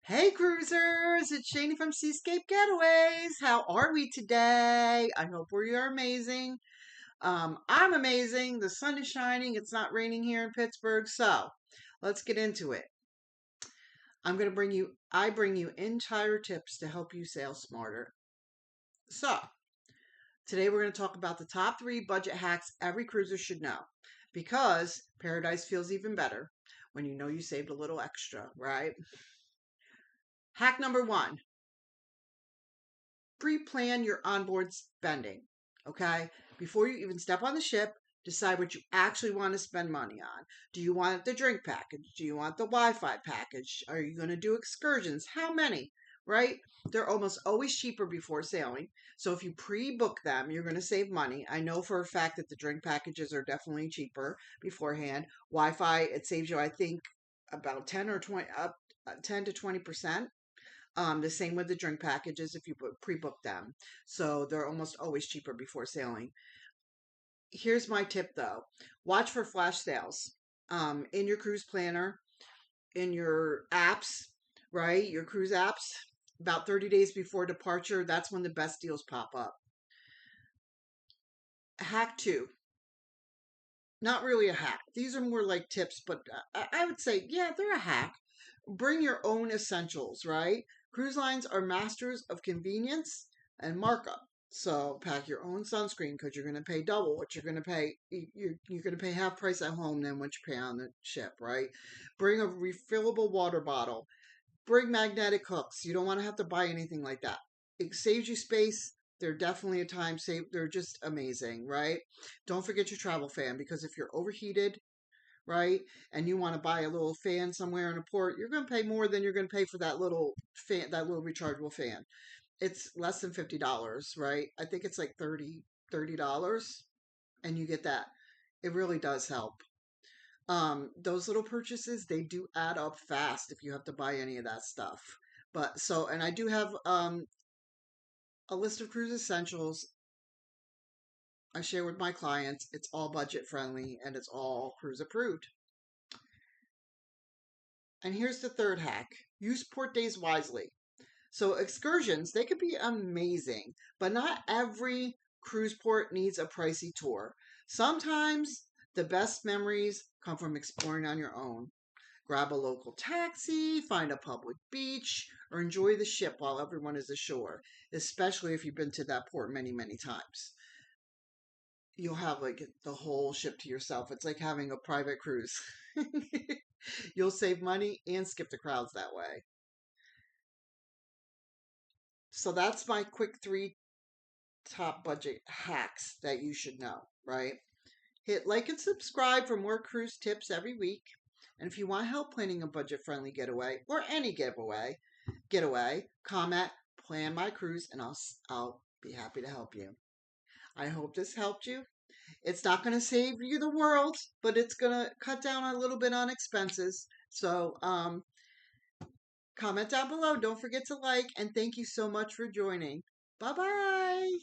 Hey cruisers, it's Shani from Seascape Getaways. How are we today? I hope we are amazing. I'm amazing. The sun is shining. It's not raining here in Pittsburgh. So let's get into it. I bring you entire tips to help you sail smarter. So today we're going to talk about the top 3 budget hacks every cruiser should know because paradise feels even better when you know you saved a little extra, right? Hack number 1, pre-plan your onboard spending. Okay. Before you even step on the ship, decide what you actually want to spend money on. Do you want the drink package? Do you want the Wi-Fi package? Are you going to do excursions? How many? Right? They're almost always cheaper before sailing. So if you pre-book them, you're going to save money. I know for a fact that the drink packages are definitely cheaper beforehand. Wi-Fi, it saves you, I think, about 10 or 20 up 10 to 20%. The same with the drink packages if you pre-book them. So they're almost always cheaper before sailing. Here's my tip though. Watch for flash sales. In your cruise planner, in your apps, right? Your cruise apps, about 30 days before departure, that's when the best deals pop up. Hack 2. Not really a hack. These are more like tips, but I would say, yeah, they're a hack. Bring your own essentials, right? Cruise lines are masters of convenience and markup. So pack your own sunscreen because you're going to pay double what you're going to pay. You're going to pay half price at home than what you pay on the ship, right? Bring a refillable water bottle. Bring magnetic hooks. You don't want to have to buy anything like that. It saves you space. They're definitely a time save. They're just amazing, right? Don't forget your travel fan because if you're overheated, right, and you want to buy a little fan somewhere in a port, you're going to pay more than you're going to pay for that little fan, that little rechargeable fan. It's less than $50, right? I think it's like $30, and you get that. It really does help. Those little purchases, they do add up fast if you have to buy any of that stuff. But so, and I do have a list of cruise essentials I share with my clients. It's all budget friendly and it's all cruise approved. And here's the third hack. Use port days wisely. So excursions, they could be amazing, but not every cruise port needs a pricey tour. Sometimes the best memories come from exploring on your own. Grab a local taxi, find a public beach, or enjoy the ship while everyone is ashore, especially if you've been to that port many, many times. You'll have like the whole ship to yourself. It's like having a private cruise. You'll save money and skip the crowds that way. So that's my quick 3 top budget hacks that you should know, right? Hit like and subscribe for more cruise tips every week. And if you want help planning a budget-friendly getaway or any getaway, comment plan my cruise and I'll be happy to help you. I hope this helped you. It's not going to save you the world, but it's going to cut down a little bit on expenses. So, comment down below. Don't forget to like, and thank you so much for joining. Bye bye.